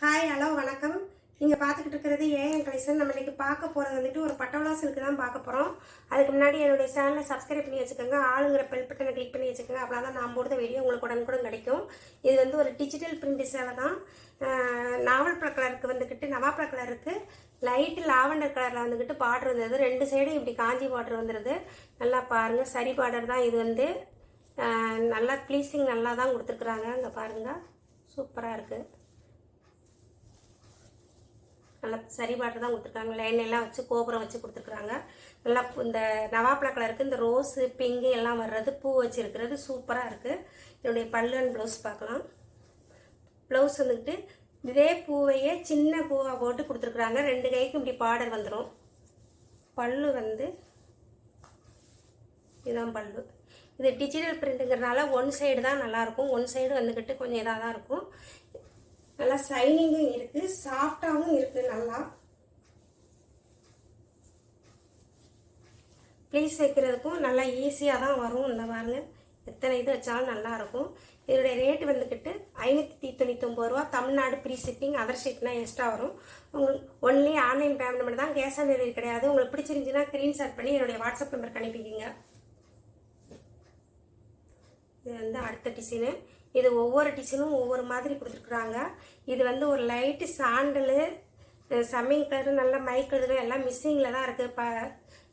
Hi, hello, வணக்கம். நீங்கள் பார்த்துக்கிட்டு இருக்கிறது ஏஎன் கலெக்ஷன். நம்ம இன்றைக்கி பார்க்க போகிறது வந்துட்டு ஒரு பட்டோலா சில்க்கு தான் பார்க்க போகிறோம். அதுக்கு முன்னாடி என்னுடைய சேனலை சப்ஸ்கிரைப் பண்ணி வச்சுக்கோங்க, ஆளுங்கிற பெல் பட்டனை கிளிக் பண்ணி வச்சுக்கோங்க. அப்படின்னா தான் நான் போடுற வீடியோ உங்களுக்கு உடனுக்குடன் கிடைக்கும். இது வந்து ஒரு டிஜிட்டல் பிரிண்ட் சேலை தான். நாவல் பழ கலருக்கு வந்துக்கிட்டு நவாப்பழ கலருக்கு லைட்டு லாவெண்டர் கலரில் வந்துக்கிட்டு பார்டர் வந்தது. ரெண்டு சைடும் இப்படி காஞ்சி பார்டர் வந்துடுது. நல்லா பாருங்கள், சரி பார்டர் தான் இது வந்து. நல்லா ப்ளீஸிங் நல்லா தான் கொடுத்துருக்குறாங்க. இங்கே பாருங்கள், சூப்பராக இருக்குது. நல்லா சரி பாட்டு தான் கொடுத்துருக்காங்க. லைன் எல்லாம் வச்சு கோபுரம் வச்சு கொடுத்துருக்குறாங்க. நல்லா இந்த நவாப்பழ கலருக்கு இந்த ரோஸு பிங்கு எல்லாம் வர்றது, பூ வச்சுருக்கிறது சூப்பராக இருக்குது. என்னுடைய பல்லு அண்ட் ப்ளவுஸ் பார்க்கலாம். ப்ளவுஸ் வந்துக்கிட்டு இதே பூவையே சின்ன பூவாக போட்டு கொடுத்துருக்குறாங்க. ரெண்டு கைக்கும் இப்படி பார்டர் வந்துடும். பல்லு வந்து இதுதான் பல்லு. இது டிஜிட்டல் பிரிண்ட்டுங்கிறதுனால ஒன் சைடு தான் நல்லாயிருக்கும். ஒன் சைடு வந்துக்கிட்டு கொஞ்சம் இதாக தான் இருக்கும். நல்லா ஷைனிங்கும் இருக்குது, சாஃப்டாகவும் இருக்குது. நல்லா ப்ளீஸ் வைக்கிறதுக்கும் நல்லா ஈஸியாக தான் வரும். இந்த பாருங்க, எத்தனை இது வச்சாலும் நல்லாயிருக்கும். இதோடைய ரேட்டு வந்துக்கிட்டு 599 ரூபா. தமிழ்நாடு ஃப்ரீ ஷிப்பிங், அதர் ஷிப்னா எக்ஸ்ட்ரா வரும். உங்களுக்கு ஒன்லி ஆன்லைன் பேமெண்ட் மட்டும் தான், கேஷ் ஆன் டெலிவரி கிடையாது. உங்களுக்கு பிடிச்சிருந்துச்சுன்னா ஸ்க்ரீன்ஷாட் பண்ணி என்னுடைய வாட்ஸ்அப் நம்பருக்கு அனுப்பிக்கிங்க. இது வந்து அடுத்த டிசைனு. இது ஒவ்வொரு டிசைனும் ஒவ்வொரு மாதிரி கொடுத்துருக்குறாங்க. இது வந்து ஒரு லைட்டு சாண்டலு, சம்மிங் கலரு, நல்ல மை கலரு எல்லாம் மிஸ்ஸிங்கில் தான் இருக்குது.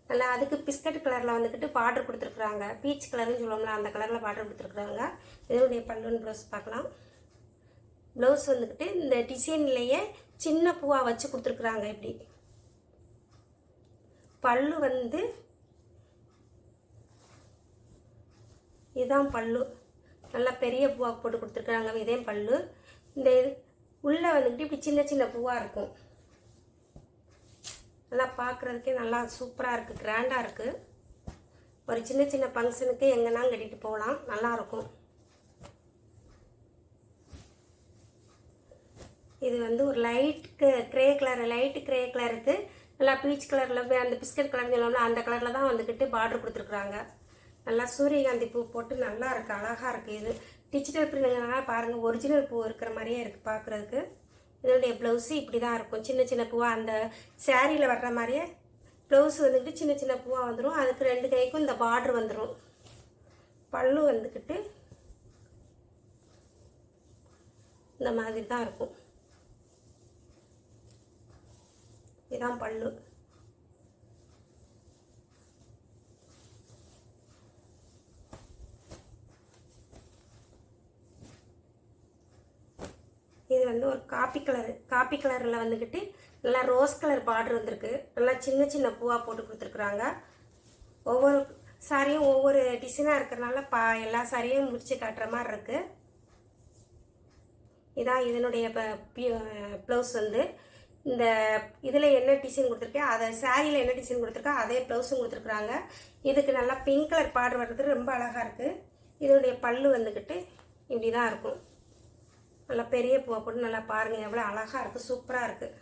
நல்லா அதுக்கு பிஸ்கட் கலரில் வந்துக்கிட்டு பார்டர் கொடுத்துருக்குறாங்க. பீச் கலருன்னு சொல்லுவோம்ல, அந்த கலரில் பார்டர் கொடுத்துருக்குறாங்க. இதனுடைய பல்லுன்னு ப்ளவுஸ் பார்க்கலாம். ப்ளவுஸ் வந்துக்கிட்டு இந்த டிசைன்லேயே சின்ன பூவாக வச்சு கொடுத்துருக்குறாங்க. இப்படி பல்லு வந்து இதுதான் பல்லு. நல்லா பெரிய பூவாக போட்டு கொடுத்துருக்குறாங்க. இதே பல்லு. இந்த இது உள்ளே வந்துக்கிட்டு இப்படி சின்ன சின்ன பூவாக இருக்கும். நல்லா பார்க்குறதுக்கே நல்லா சூப்பராக இருக்குது, கிராண்டாக இருக்குது. ஒரு சின்ன சின்ன ஃபங்க்ஷனுக்கு எங்கன்னா கட்டிட்டு போகலாம், நல்லாயிருக்கும். இது வந்து ஒரு light grey colour, light grey கலருக்கு நல்லா பீச் கலரில் அந்த பிஸ்கட் கலர் சொல்லணும்னா அந்த கலரில் தான் வந்துக்கிட்டு பார்டர் கொடுத்துருக்குறாங்க. நல்லா சூரியகாந்தி பூ போட்டு நல்லா இருக்குது, அழகாக இருக்குது. இது டிஜிட்டல் பிரிண்ட்னால பாருங்கள், ஒரிஜினல் பூ இருக்கிற மாதிரியே இருக்குது பார்க்குறதுக்கு. இதனுடைய ப்ளவுஸு இப்படி தான் இருக்கும். சின்ன சின்ன பூவாக அந்த சேரீயில் வர்ற மாதிரியே ப்ளவுஸ் வந்துக்கிட்டு சின்ன சின்ன பூவாக வந்துடும். அதுக்கு ரெண்டு கைக்கும் இந்த பார்டர் வந்துடும். பல்லு வந்துக்கிட்டு இந்த மாதிரி தான் இருக்கும். இதுதான் பல்லு. இது வந்து ஒரு காப்பி கலரில் வந்துக்கிட்டு நல்லா ரோஸ் கலர் பார்டர் வந்திருக்கு. நல்லா சின்ன சின்ன பூவாக போட்டு கொடுத்துருக்குறாங்க. ஒவ்வொரு சாரியும் ஒவ்வொரு டிசைனாக இருக்கிறனால எல்லா சாரியும் முடிச்சு காட்டுற மாதிரி இருக்குது. இதான் இதனுடைய ப்ளவுஸ் வந்து இந்த இதில் என்ன டிசைன் கொடுத்துருக்கேன், அதை சாரியில் என்ன டிசைன் கொடுத்துருக்கா அதே ப்ளவுஸும் கொடுத்துருக்குறாங்க. இதுக்கு நல்லா பிங்க் கலர் பார்டர் வர்றது ரொம்ப அழகாக இருக்குது. இதனுடைய பல்லு வந்துக்கிட்டு இப்படி தான் இருக்கும். நல்லா பெரிய பூவை போட்டு நல்லா பாருங்கள், எவ்வளோ அழகாக இருக்குது, சூப்பராக இருக்குது.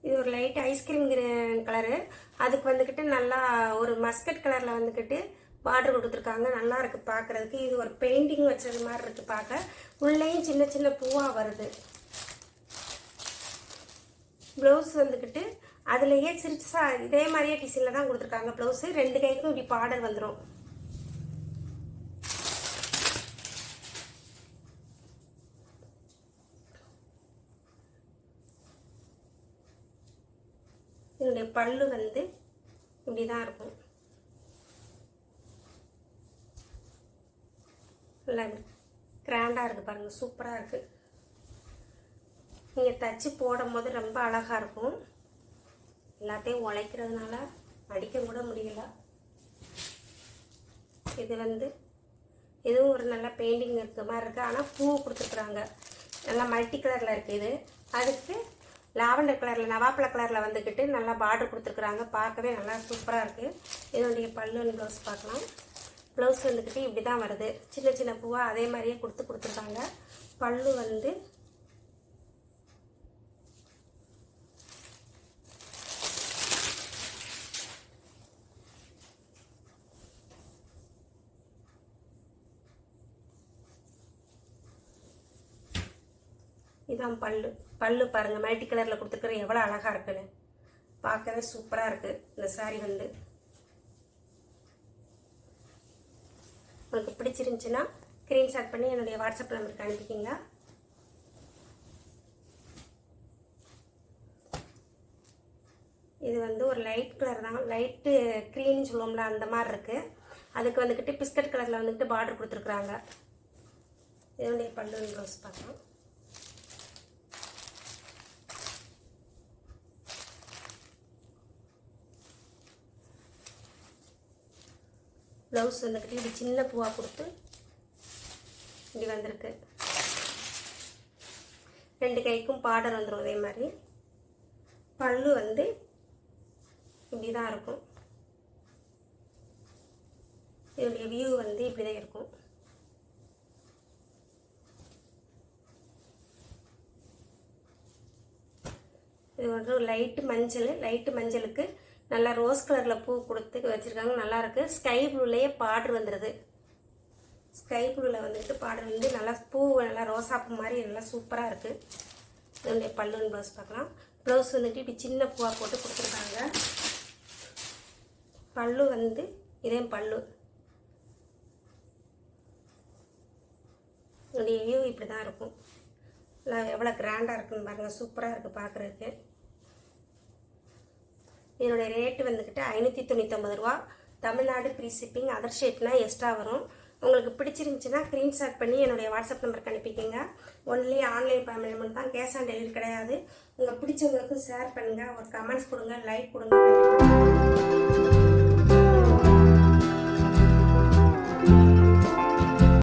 இது ஒரு லைட் ஐஸ்கிரீம் கலரு. அதுக்கு வந்துக்கிட்டு நல்லா ஒரு மஸ்கட் கலரில் வந்துக்கிட்டு பார்டர் கொடுத்துருக்காங்க. நல்லா இருக்குது பார்க்குறதுக்கு. இது ஒரு பெயிண்டிங் வச்சது மாதிரி இருக்குது பார்க்க. உள்ளேயும் சின்ன சின்ன பூவாக வருது. ப்ளவுஸ் வந்துக்கிட்டு அதுலேயே சிரிச்சா இதே மாதிரியே டிசைனில் தான் கொடுத்துருக்காங்க. ப்ளவுஸு ரெண்டு கைக்கும் இப்படி பார்டர் வந்துடும். இதனுடைய பல்லு வந்து இப்படி தான் இருக்கும். நல்லா கிராண்டாக இருக்குது பாருங்கள், சூப்பராக இருக்குது. நீங்கள் தச்சு போடும் போது ரொம்ப அழகாக இருக்கும். எல்லாத்தையும் உழைக்கிறதுனால அடிக்க கூட முடியல. இது வந்து இதுவும் ஒரு நல்ல பெயிண்டிங் இருக்க மாதிரி இருக்குது. ஆனால் பூ கொடுத்துருக்குறாங்க. நல்லா மல்டி கலரில் இருக்குது. இது அதுக்கு லாவெண்டர் கலரில் நவாப்பழ கலரில் வந்துக்கிட்டு நல்லா பார்டர் கொடுத்துருக்குறாங்க. பார்க்கவே நல்லா சூப்பராக இருக்குது. இதனுடைய பல்லு ப்ளவுஸ் பார்க்கலாம். ப்ளவுஸ் வந்துக்கிட்டு இப்படி தான் வருது. சின்ன சின்ன பூவாக அதே மாதிரியே கொடுத்துருக்காங்க. பல்லு வந்து இதான் பல்லு. பல்லு பாருங்கள், மல்டி கலரில் கொடுத்துருக்குற எவ்வளோ அழகாக இருக்குன்னு. பார்க்கவே சூப்பராக இருக்குது இந்த சாரீ வந்து. உங்களுக்கு பிடிச்சிருந்துச்சின்னா ஸ்க்ரீன்ஷாட் பண்ணி என்னுடைய வாட்ஸ்அப் நம்பருக்கு அனுப்பிக்கிங்க. இது வந்து ஒரு லைட் கலர் தான், லைட்டு க்ரீன்னு சொல்லுவோம்ல அந்த மாதிரி இருக்குது. அதுக்கு வந்துக்கிட்டு பிஸ்கட் கலரில் வந்துக்கிட்டு பார்டர் கொடுத்துருக்குறாங்க. இதனுடைய பல்லு ப்ளவுஸ் பார்க்கலாம். ப்ளவுஸ் வந்துக்கிட்டு இப்படி சின்ன பூவாக கொடுத்து இப்படி வந்திருக்கு. 2 கைக்கும் பார்டர் வந்துடும் அதே மாதிரி. பல்லு வந்து இப்படி தான் இருக்கும். இதோடைய வியூ வந்து இப்படி தான் இருக்கும். இது வந்து லைட்டு மஞ்சள், லைட்டு மஞ்சளுக்கு நல்லா ரோஸ் கலரில் பூ கொடுத்து வச்சுருக்காங்க. நல்லாயிருக்கு. ஸ்கை ப்ளூலேயே பார்டர் வந்துடுது. ஸ்கை ப்ளூவில் வந்துட்டு பார்டர் வந்து நல்லா பூ நல்லா ரோசாப்பூ மாதிரி நல்லா சூப்பராக இருக்குது. இதனுடைய பல்லுன்னு ப்ளவுஸ் பார்க்கலாம். ப்ளவுஸ் வந்துட்டு இப்படி சின்ன பூவாக போட்டு கொடுத்துருக்காங்க. பல்லு வந்து இதே பல்லு. இதோடைய வியூ இப்படி தான் இருக்கும். எவ்வளோ கிராண்டாக இருக்குன்னு பாருங்கள், சூப்பராக இருக்குது பார்க்குறதுக்கு. இதனுடைய ரேட்டு வந்துக்கிட்டு 599 ரூபா. Tamil Nadu free shipping. அதர் ஷேட்னா எக்ஸ்ட்ரா வரும். உங்களுக்கு பிடிச்சிருந்துச்சின்னா ஸ்க்ரீன்ஷாட் பண்ணி என்னுடைய வாட்ஸ்அப் நம்பருக்கு அனுப்பிக்கிங்க. ஒன்லி ஆன்லைன் பேமெண்ட் தான், கேஷ் ஆன் டெலிவரி கிடையாது. உங்களுக்கு பிடிச்சவங்களுக்கும் ஷேர் பண்ணுங்கள், ஒரு கமெண்ட்ஸ் கொடுங்க, லைக் கொடுங்க.